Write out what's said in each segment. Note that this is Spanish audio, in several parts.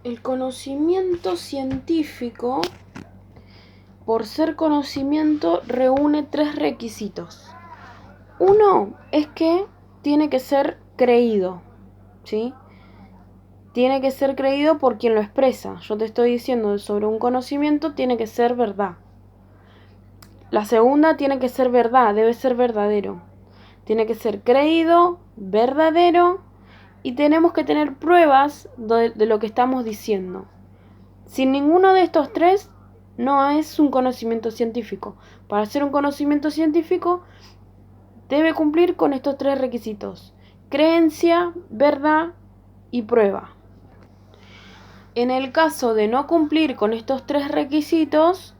El conocimiento científico, por ser conocimiento, reúne 3 requisitos. Uno es que tiene que ser creído, ¿sí? Tiene que ser creído por quien lo expresa. Yo te estoy diciendo sobre un conocimiento, tiene que ser verdad. La segunda tiene que ser verdad, debe ser verdadero. Tiene que ser creído, verdadero, y tenemos que tener pruebas de lo que estamos diciendo. Sin ninguno de estos 3, no es un conocimiento científico. Para ser un conocimiento científico, debe cumplir con estos 3 requisitos: creencia, verdad y prueba. En el caso de no cumplir con estos 3 requisitos,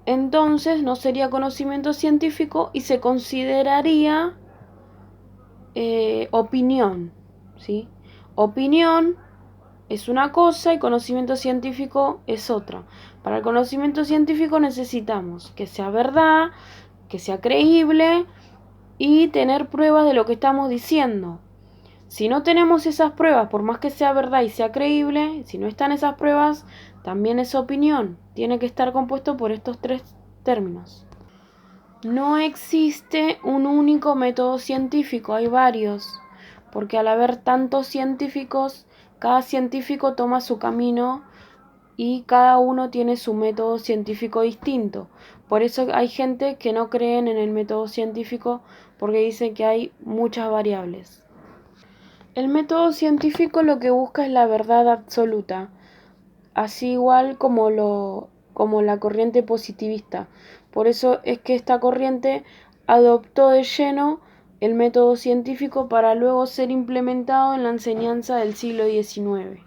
entonces no sería conocimiento científico y se consideraría opinión, ¿sí? Opinión es una cosa y conocimiento científico es otra. Para el conocimiento científico necesitamos que sea verdad, que sea creíble y tener pruebas de lo que estamos diciendo. Si no tenemos esas pruebas, por más que sea verdad y sea creíble, si no están esas pruebas, también es opinión. Tiene que estar compuesto por estos 3 términos. No existe un único método científico, hay varios, porque al haber tantos científicos, cada científico toma su camino y cada uno tiene su método científico distinto. Por eso hay gente que no creen en el método científico porque dice que hay muchas variables. El método científico lo que busca es la verdad absoluta, así igual como la corriente positivista. Por eso es que esta corriente adoptó de lleno el método científico para luego ser implementado en la enseñanza del siglo XIX.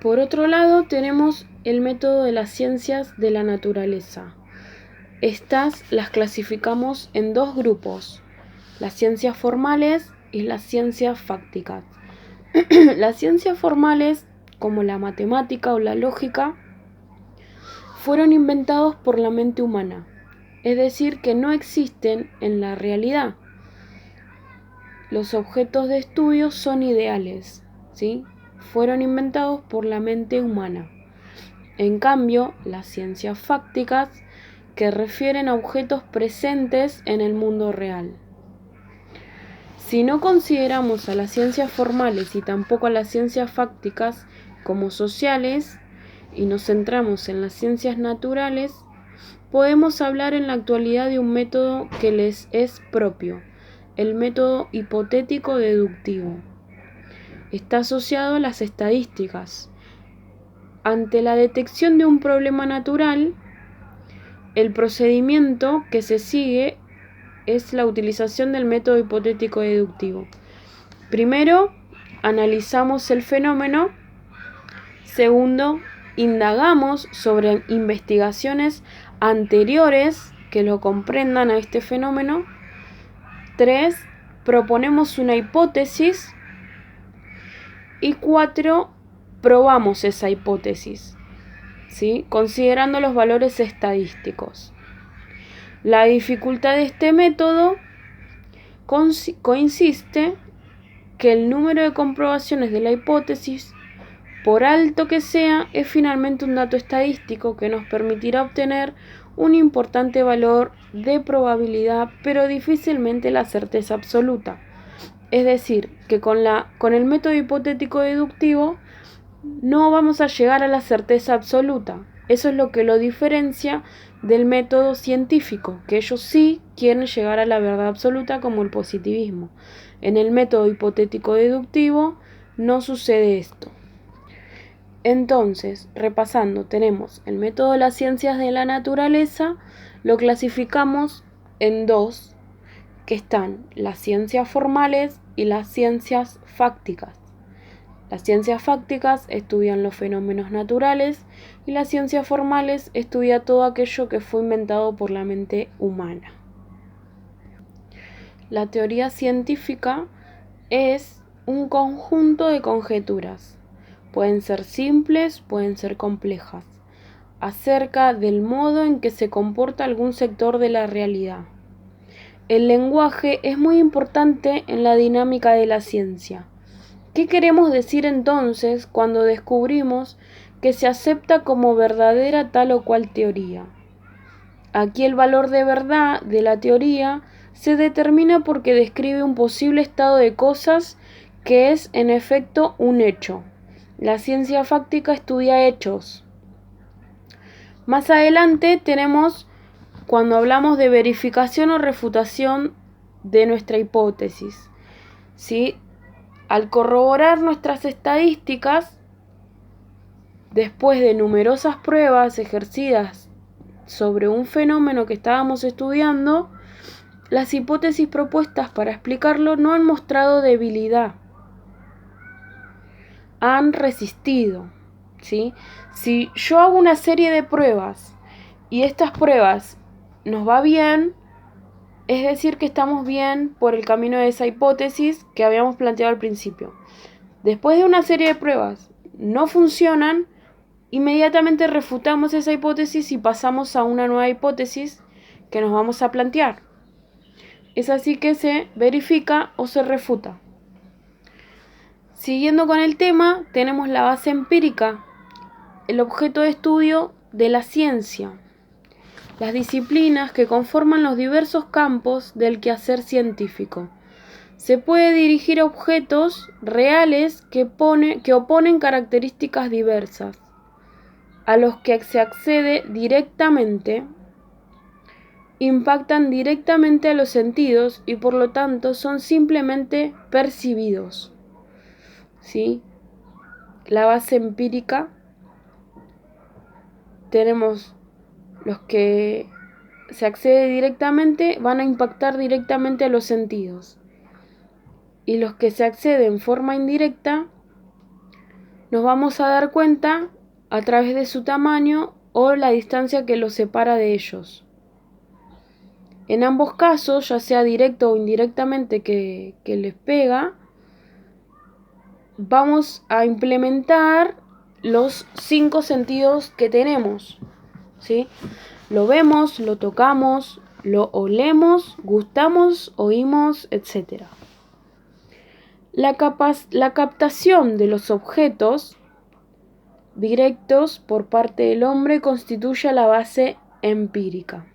Por otro lado, tenemos el método de las ciencias de la naturaleza. Estas las clasificamos en 2 grupos: las ciencias formales y las ciencias fácticas. Las ciencias formales, como la matemática o la lógica, fueron inventados por la mente humana, es decir, que no existen en la realidad. Los objetos de estudio son ideales, ¿sí? Fueron inventados por la mente humana. En cambio, las ciencias fácticas, que refieren a objetos presentes en el mundo real. Si no consideramos a las ciencias formales y tampoco a las ciencias fácticas como sociales y nos centramos en las ciencias naturales, podemos hablar en la actualidad de un método que les es propio, el método hipotético deductivo. Está asociado a las estadísticas. Ante la detección de un problema natural, el procedimiento que se sigue es la utilización del método hipotético deductivo. Primero, analizamos el fenómeno. Segundo, indagamos sobre investigaciones anteriores que lo comprendan a este fenómeno. 3, proponemos una hipótesis. Y 4, probamos esa hipótesis, ¿sí? Considerando los valores estadísticos. La dificultad de este método consiste que el número de comprobaciones de la hipótesis, por alto que sea, es finalmente un dato estadístico que nos permitirá obtener un importante valor de probabilidad, pero difícilmente la certeza absoluta. Es decir, que con el método hipotético deductivo no vamos a llegar a la certeza absoluta. Eso es lo que lo diferencia del método científico, que ellos sí quieren llegar a la verdad absoluta, como el positivismo. En el método hipotético deductivo no sucede esto. Entonces, repasando, tenemos el método de las ciencias de la naturaleza, lo clasificamos en 2, que están las ciencias formales y las ciencias fácticas. Las ciencias fácticas estudian los fenómenos naturales y las ciencias formales estudian todo aquello que fue inventado por la mente humana. La teoría científica es un conjunto de conjeturas, pueden ser simples, pueden ser complejas, acerca del modo en que se comporta algún sector de la realidad. El lenguaje es muy importante en la dinámica de la ciencia. ¿Qué queremos decir entonces cuando descubrimos que se acepta como verdadera tal o cual teoría? Aquí el valor de verdad de la teoría se determina porque describe un posible estado de cosas que es en efecto un hecho. La ciencia fáctica estudia hechos. Más adelante tenemos cuando hablamos de verificación o refutación de nuestra hipótesis, ¿sí? Al corroborar nuestras estadísticas, después de numerosas pruebas ejercidas sobre un fenómeno que estábamos estudiando, las hipótesis propuestas para explicarlo no han mostrado debilidad, han resistido, ¿sí? Si yo hago una serie de pruebas y estas pruebas nos va bien, es decir que estamos bien por el camino de esa hipótesis que habíamos planteado al principio. Después de una serie de pruebas no funcionan, inmediatamente refutamos esa hipótesis y pasamos a una nueva hipótesis que nos vamos a plantear. Es así que se verifica o se refuta. Siguiendo con el tema, tenemos la base empírica, el objeto de estudio de la ciencia, las disciplinas que conforman los diversos campos del quehacer científico. Se puede dirigir a objetos reales que oponen características diversas, a los que se accede directamente, impactan directamente a los sentidos y por lo tanto son simplemente percibidos. ¿Sí? La base empírica, tenemos los que se accede directamente, van a impactar directamente a los sentidos. Y los que se accede en forma indirecta, nos vamos a dar cuenta a través de su tamaño o la distancia que los separa de ellos. En ambos casos, ya sea directo o indirectamente que les pega, vamos a implementar los 5 sentidos que tenemos, ¿sí? Lo vemos, lo tocamos, lo olemos, gustamos, oímos, etc. La captación de los objetos directos por parte del hombre constituye la base empírica.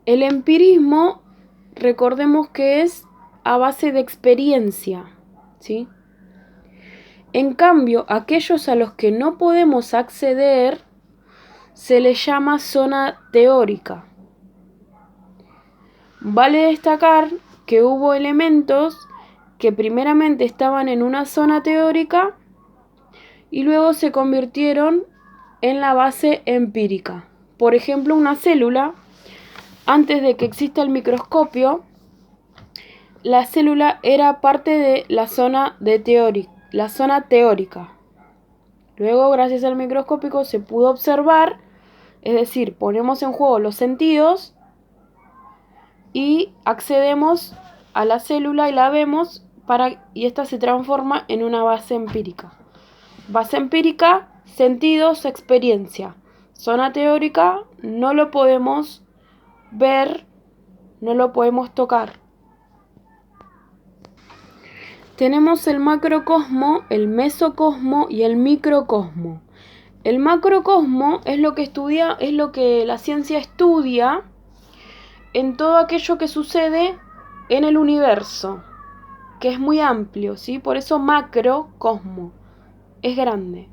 El empirismo, recordemos que es a base de experiencia, ¿sí? En cambio, aquellos a los que no podemos acceder se les llama zona teórica. Vale destacar que hubo elementos que primeramente estaban en una zona teórica y luego se convirtieron en la base empírica. Por ejemplo, una célula, antes de que exista el microscopio, la célula era parte de la zona teórica. Luego, gracias al microscópico, se pudo observar, es decir, ponemos en juego los sentidos y accedemos a la célula y la vemos y esta se transforma en una base empírica. Base empírica, sentidos, experiencia. Zona teórica, no lo podemos ver, no lo podemos tocar. Tenemos el macrocosmo, el mesocosmo y el microcosmo. El macrocosmo es lo que la ciencia estudia en todo aquello que sucede en el universo, que es muy amplio, ¿sí? Por eso macrocosmo, es grande.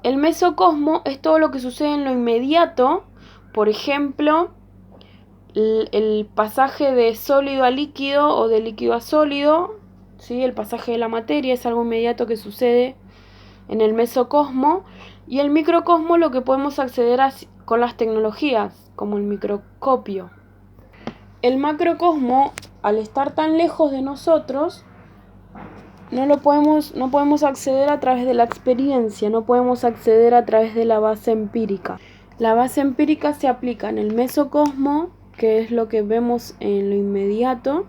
El mesocosmo es todo lo que sucede en lo inmediato, por ejemplo, el pasaje de sólido a líquido o de líquido a sólido, ¿sí? El pasaje de la materia es algo inmediato que sucede en el mesocosmo. Y el microcosmo, lo que podemos acceder con las tecnologías, como el microscopio. El macrocosmo, al estar tan lejos de nosotros, no podemos acceder a través de la experiencia, no podemos acceder a través de la base empírica. La base empírica se aplica en el mesocosmo, que es lo que vemos en lo inmediato,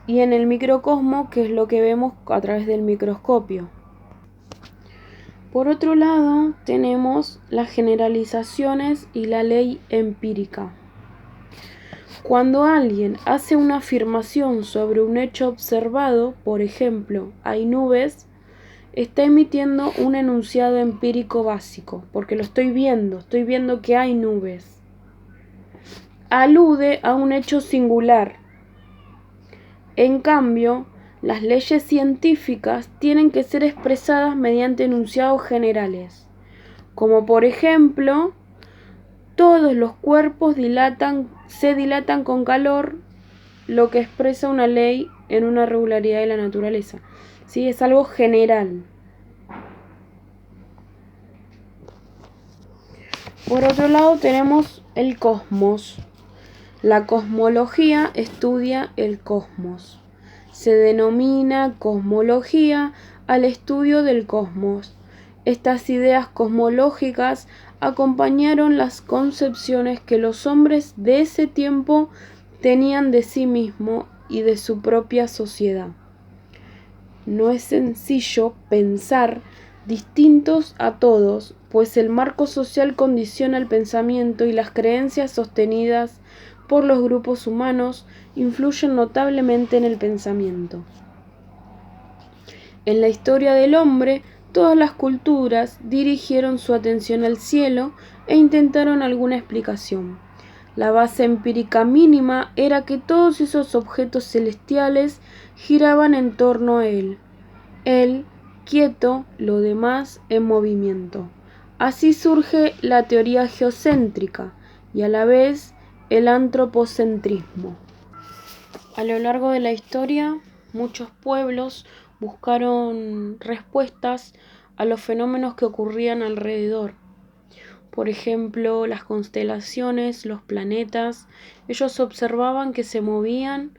y en el microcosmo, que es lo que vemos a través del microscopio. Por otro lado, tenemos las generalizaciones y la ley empírica. Cuando alguien hace una afirmación sobre un hecho observado, por ejemplo, hay nubes, está emitiendo un enunciado empírico básico, porque lo estoy viendo que hay nubes. Alude a un hecho singular. En cambio, las leyes científicas tienen que ser expresadas mediante enunciados generales, como por ejemplo, todos los cuerpos se dilatan con calor, lo que expresa una ley en una regularidad de la naturaleza. ¿Sí? Es algo general. Por otro lado tenemos el cosmos. La cosmología estudia el cosmos. Se denomina cosmología al estudio del cosmos. Estas ideas cosmológicas acompañaron las concepciones que los hombres de ese tiempo tenían de sí mismo y de su propia sociedad. No es sencillo pensar distintos a todos, pues el marco social condiciona el pensamiento y las creencias sostenidas por los grupos humanos influyen notablemente en el pensamiento. En la historia del hombre, todas las culturas dirigieron su atención al cielo e intentaron alguna explicación. La base empírica mínima era que todos esos objetos celestiales giraban en torno a él. Él, quieto, lo demás en movimiento. Así surge la teoría geocéntrica y a la vez el antropocentrismo. A lo largo de la historia, muchos pueblos buscaron respuestas a los fenómenos que ocurrían alrededor. Por ejemplo, las constelaciones, los planetas, ellos observaban que se movían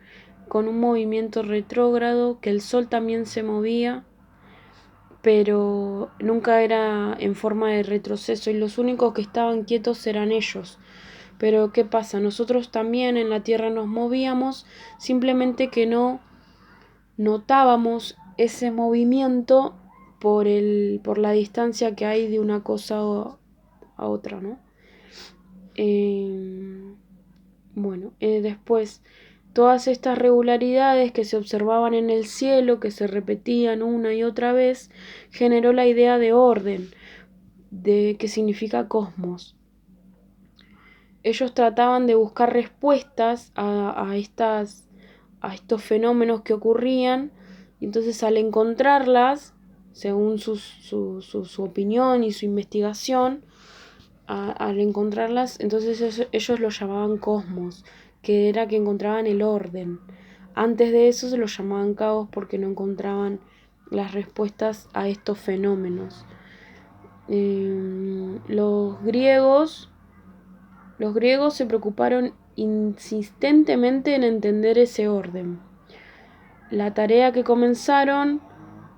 con un movimiento retrógrado, que el Sol también se movía, pero nunca era en forma de retroceso y los únicos que estaban quietos eran ellos. Pero ¿qué pasa? Nosotros también en la Tierra nos movíamos, simplemente que no notábamos ese movimiento por la distancia que hay de una cosa a otra, ¿no? Después, todas estas regularidades que se observaban en el cielo, que se repetían una y otra vez, generó la idea de orden, que significa cosmos. Ellos trataban de buscar respuestas a estos fenómenos que ocurrían, y entonces al encontrarlas, según su opinión y su investigación, al encontrarlas, entonces ellos lo llamaban cosmos, que era que encontraban el orden. Antes de eso se lo llamaban caos porque no encontraban las respuestas a estos fenómenos. Los griegos se preocuparon insistentemente en entender ese orden. La tarea que comenzaron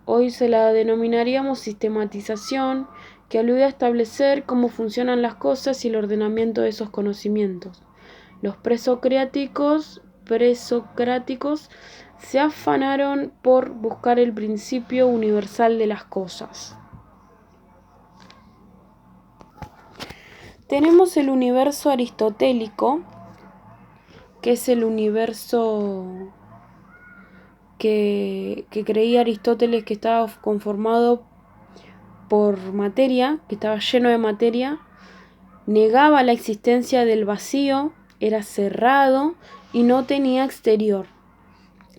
hoy se la denominaríamos sistematización, que alude a establecer cómo funcionan las cosas y el ordenamiento de esos conocimientos. Los presocráticos se afanaron por buscar el principio universal de las cosas. Tenemos el universo aristotélico, que es el universo que creía Aristóteles, que estaba conformado por materia, que estaba lleno de materia, negaba la existencia del vacío, era cerrado y no tenía exterior.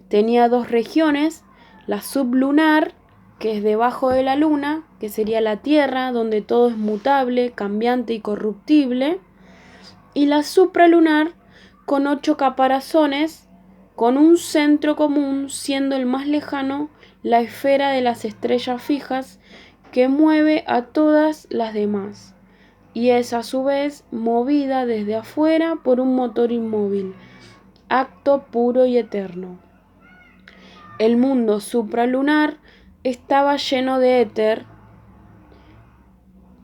Tenía dos regiones, la sublunar, que es debajo de la luna, que sería la Tierra, donde todo es mutable, cambiante y corruptible, y la supralunar, con 8 caparazones, con un centro común, siendo el más lejano la esfera de las estrellas fijas, que mueve a todas las demás, y es a su vez movida desde afuera por un motor inmóvil, acto puro y eterno. El mundo supralunar estaba lleno de éter,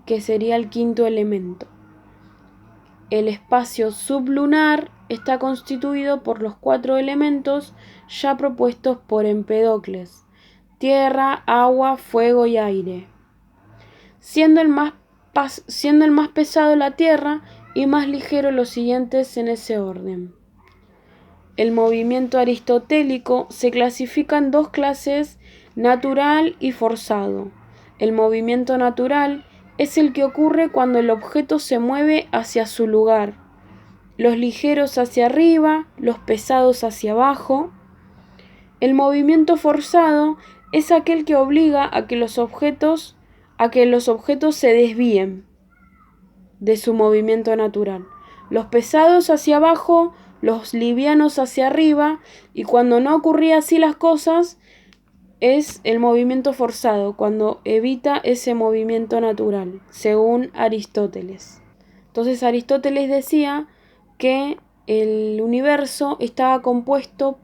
que sería el quinto elemento. El espacio sublunar está constituido por los 4 elementos ya propuestos por Empédocles: tierra, agua, fuego y aire, siendo el más pesado la tierra y más ligero los siguientes en ese orden: el movimiento aristotélico se clasifica en dos clases, natural y forzado. El movimiento natural es el que ocurre cuando el objeto se mueve hacia su lugar, los ligeros hacia arriba, los pesados hacia abajo. El movimiento forzado es aquel que obliga a que los objetos se desvíen de su movimiento natural. Los pesados hacia abajo, los livianos hacia arriba, y cuando no ocurría así las cosas, es el movimiento forzado, cuando evita ese movimiento natural, según Aristóteles. Entonces Aristóteles decía que el universo estaba compuesto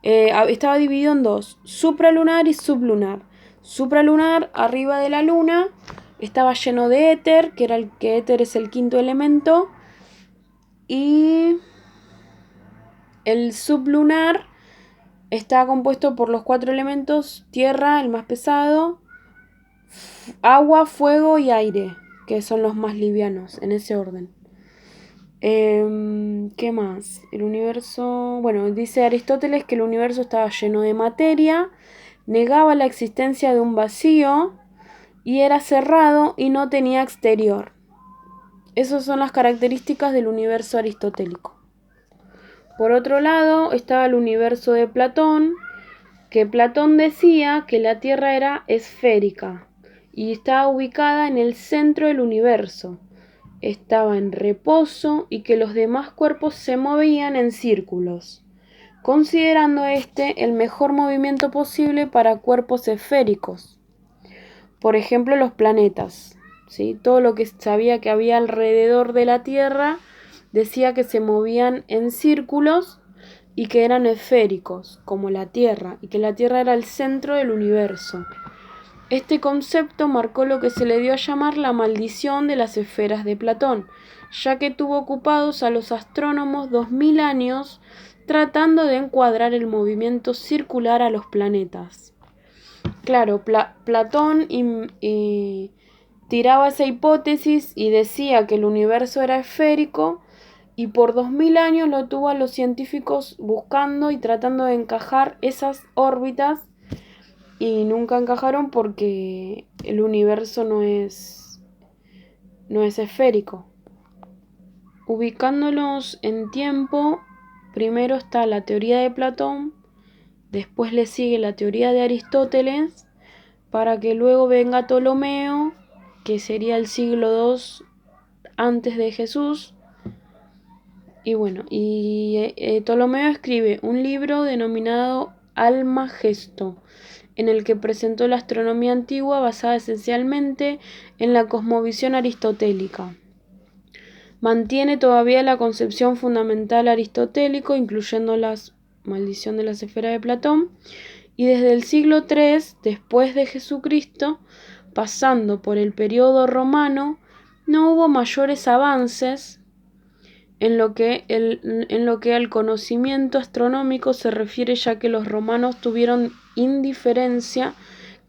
estaba dividido en dos, supralunar y sublunar. Supralunar, arriba de la luna, estaba lleno de éter, éter es el quinto elemento, y el sublunar está compuesto por los 4 elementos: tierra, el más pesado, agua, fuego y aire, que son los más livianos, en ese orden. ¿Qué más? El universo... Bueno, dice Aristóteles que el universo estaba lleno de materia, negaba la existencia de un vacío y era cerrado y no tenía exterior. Esas son las características del universo aristotélico. Por otro lado, estaba el universo de Platón, que Platón decía que la Tierra era esférica y estaba ubicada en el centro del universo. Estaba en reposo y que los demás cuerpos se movían en círculos, considerando este el mejor movimiento posible para cuerpos esféricos. Por ejemplo, los planetas, ¿sí? Todo lo que sabía que había alrededor de la Tierra decía que se movían en círculos y que eran esféricos, como la Tierra, y que la Tierra era el centro del universo. Este concepto marcó lo que se le dio a llamar la maldición de las esferas de Platón, ya que tuvo ocupados a los astrónomos 2000 años tratando de encuadrar el movimiento circular a los planetas. Claro, Platón tiraba esa hipótesis y decía que el universo era esférico, y por 2000 años lo tuvo a los científicos buscando y tratando de encajar esas órbitas, y nunca encajaron porque el universo no es esférico. Ubicándolos en tiempo, primero está la teoría de Platón, después le sigue la teoría de Aristóteles, para que luego venga Ptolomeo, que sería el siglo II antes de Jesús. Y bueno, Ptolomeo escribe un libro denominado Almagesto, en el que presentó la astronomía antigua basada esencialmente en la cosmovisión aristotélica. Mantiene todavía la concepción fundamental aristotélico, incluyendo la maldición de las esferas de Platón, y desde el siglo III después de Jesucristo, pasando por el periodo romano, no hubo mayores avances en lo que al conocimiento astronómico se refiere, ya que los romanos tuvieron indiferencia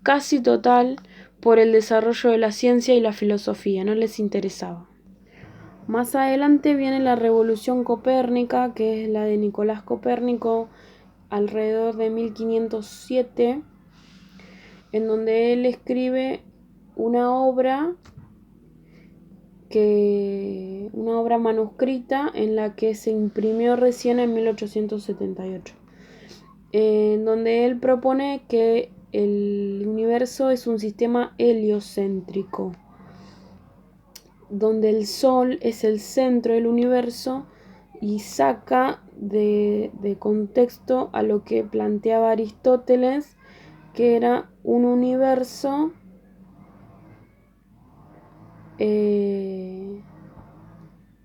casi total por el desarrollo de la ciencia y la filosofía, no les interesaba. Más adelante viene la revolución copérnica, que es la de Nicolás Copérnico, alrededor de 1507, en donde él escribe una obra manuscrita en la que se imprimió recién en 1878, en donde él propone que el universo es un sistema heliocéntrico, donde el Sol es el centro del universo, y saca de contexto a lo que planteaba Aristóteles, que era un universo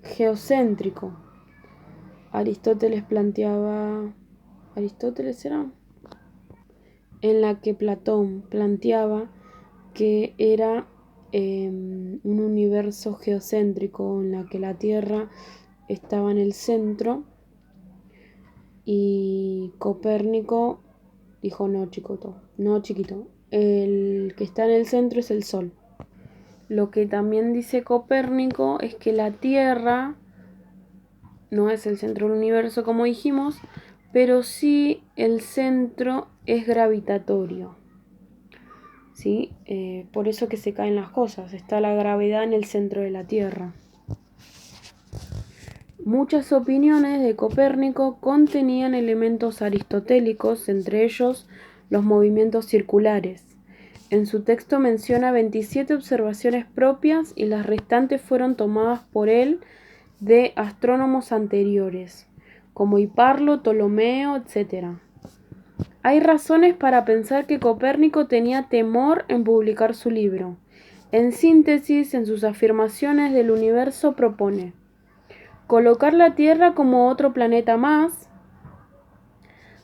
geocéntrico. Aristóteles era en la que Platón planteaba que era un universo geocéntrico, en la que la Tierra estaba en el centro, y Copérnico dijo no, chiquito, el que está en el centro es el Sol. Lo que también dice Copérnico es que la Tierra no es el centro del universo como dijimos, pero sí el centro es gravitatorio. ¿Sí? Por eso que se caen las cosas, está la gravedad en el centro de la Tierra. Muchas opiniones de Copérnico contenían elementos aristotélicos, entre ellos los movimientos circulares. En su texto menciona 27 observaciones propias y las restantes fueron tomadas por él de astrónomos anteriores, como Hiparlo, Ptolomeo, etc. Hay razones para pensar que Copérnico tenía temor en publicar su libro. En síntesis, en sus afirmaciones del universo propone colocar la Tierra como otro planeta más,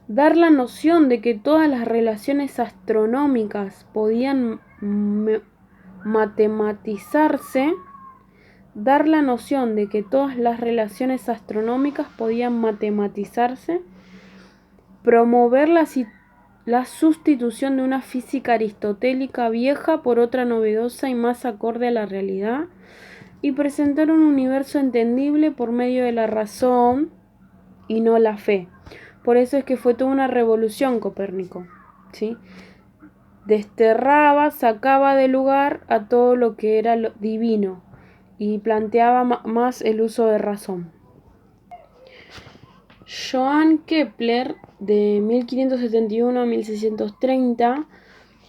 dar la noción de que todas las relaciones astronómicas podían matematizarse, promover la sustitución de una física aristotélica vieja por otra novedosa y más acorde a la realidad, y presentar un universo entendible por medio de la razón y no la fe. Por eso es que fue toda una revolución Copérnico, ¿sí? Desterraba, sacaba del lugar a todo lo que era lo divino y planteaba más el uso de razón. Johann Kepler, de 1571 a 1630,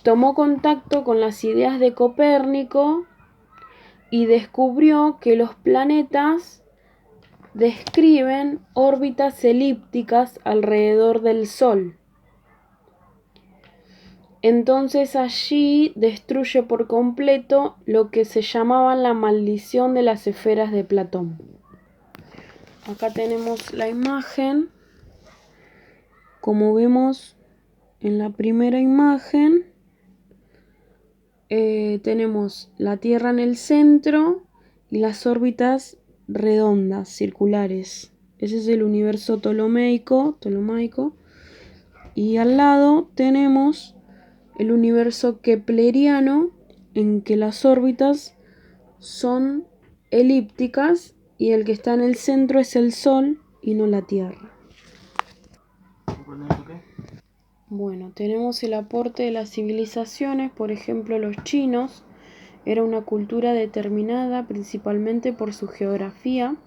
tomó contacto con las ideas de Copérnico y descubrió que los planetas describen órbitas elípticas alrededor del Sol. Entonces allí destruye por completo lo que se llamaba la maldición de las esferas de Platón. Acá tenemos la imagen. Como vemos en la primera imagen, tenemos la Tierra en el centro y las órbitas redondas, circulares. Ese es el universo ptolomaico. Y al lado tenemos el universo kepleriano, en que las órbitas son elípticas y el que está en el centro es el Sol y no la Tierra. Bueno, tenemos el aporte de las civilizaciones. Por ejemplo, los chinos era una cultura determinada principalmente por su geografía,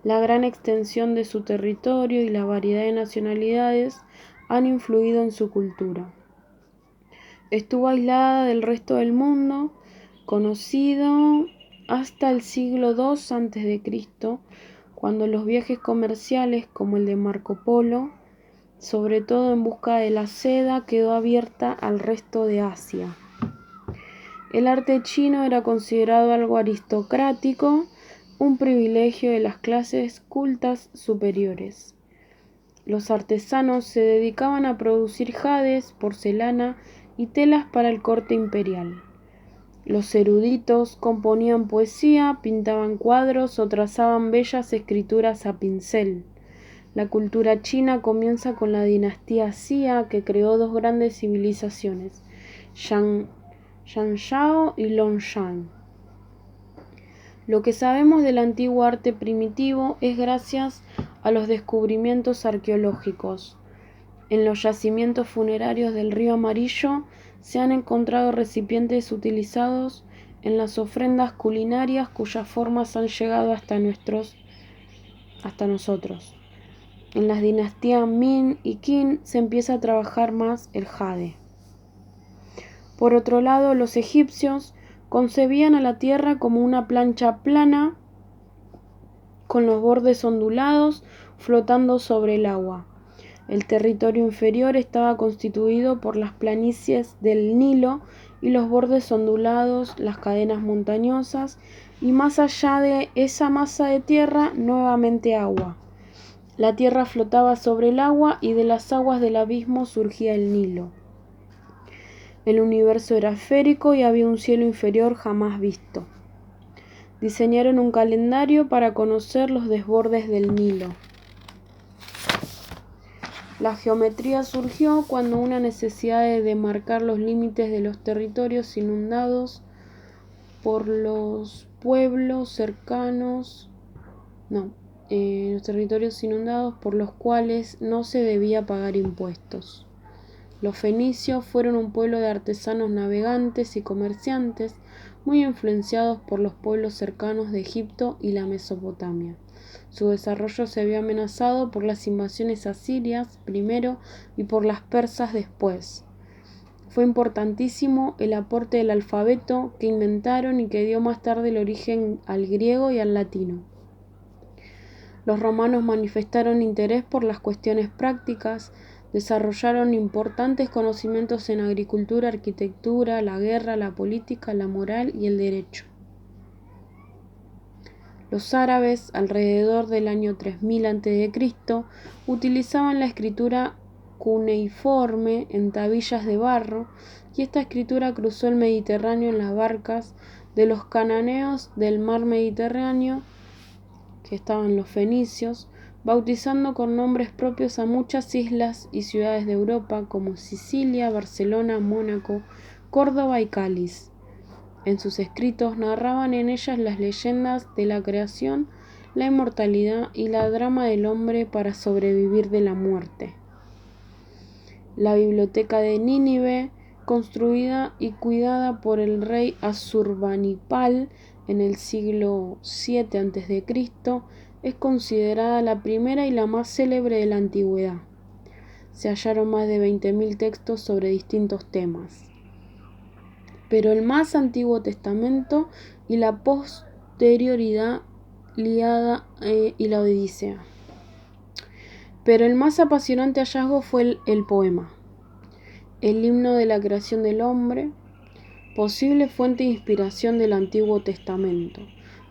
la gran extensión de su territorio y la variedad de nacionalidades han influido en su cultura. Estuvo aislada del resto del mundo, conocido hasta el siglo II a.C., cuando los viajes comerciales como el de Marco Polo, sobre todo en busca de la seda, quedó abierta al resto de Asia. El arte chino era considerado algo aristocrático, un privilegio de las clases cultas superiores. Los artesanos se dedicaban a producir jades, porcelana y telas para el corte imperial. Los eruditos componían poesía, pintaban cuadros o trazaban bellas escrituras a pincel. La cultura china comienza con la dinastía Xia, que creó dos grandes civilizaciones, Yanzhao y Longshan. Lo que sabemos del antiguo arte primitivo es gracias a los descubrimientos arqueológicos. En los yacimientos funerarios del Río Amarillo se han encontrado recipientes utilizados en las ofrendas culinarias cuyas formas han llegado hasta nosotros. En las dinastías Min y Qin se empieza a trabajar más el jade. Por otro lado, los egipcios concebían a la tierra como una plancha plana con los bordes ondulados flotando sobre el agua. El territorio inferior estaba constituido por las planicies del Nilo y los bordes ondulados, las cadenas montañosas, y más allá de esa masa de tierra, nuevamente agua. La tierra flotaba sobre el agua y de las aguas del abismo surgía el Nilo. El universo era esférico y había un cielo inferior jamás visto. Diseñaron un calendario para conocer los desbordes del Nilo. La geometría surgió cuando una necesidad de demarcar los límites de los territorios inundados por los pueblos cercanos, los territorios inundados por los cuales no se debía pagar impuestos. Los fenicios fueron un pueblo de artesanos navegantes y comerciantes muy influenciados por los pueblos cercanos de Egipto y la Mesopotamia. Su desarrollo se vio amenazado por las invasiones asirias primero y por las persas después. Fue importantísimo el aporte del alfabeto que inventaron y que dio más tarde el origen al griego y al latino. Los romanos manifestaron interés por las cuestiones prácticas, desarrollaron importantes conocimientos en agricultura, arquitectura, la guerra, la política, la moral y el derecho. Los árabes, alrededor del año 3000 a.C., utilizaban la escritura cuneiforme en tablillas de barro, y esta escritura cruzó el Mediterráneo en las barcas de los cananeos del mar Mediterráneo, que estaban los fenicios, bautizando con nombres propios a muchas islas y ciudades de Europa como Sicilia, Barcelona, Mónaco, Córdoba y Cáliz. En sus escritos narraban en ellas las leyendas de la creación, la inmortalidad y la drama del hombre para sobrevivir de la muerte. La biblioteca de Nínive, construida y cuidada por el rey Asurbanipal en el siglo VII a.C., es considerada la primera y la más célebre de la antigüedad. Se hallaron más de 20.000 textos sobre distintos temas. Pero el más Antiguo Testamento y la posterioridad Ilíada y la Odisea. Pero el más apasionante hallazgo fue el poema, el himno de la creación del hombre, posible fuente de inspiración del Antiguo Testamento.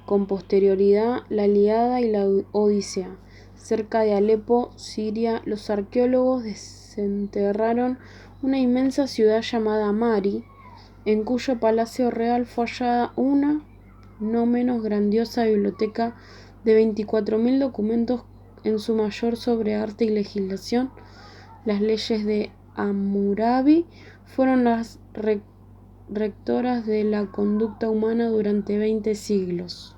Con posterioridad, la Ilíada y la Odisea. Cerca de Alepo, Siria, los arqueólogos desenterraron una inmensa ciudad llamada Mari, en cuyo palacio real fue hallada una no menos grandiosa biblioteca de 24.000 documentos, en su mayor sobre arte y legislación. Las leyes de Hammurabi fueron las rectoras de la conducta humana durante 20 siglos.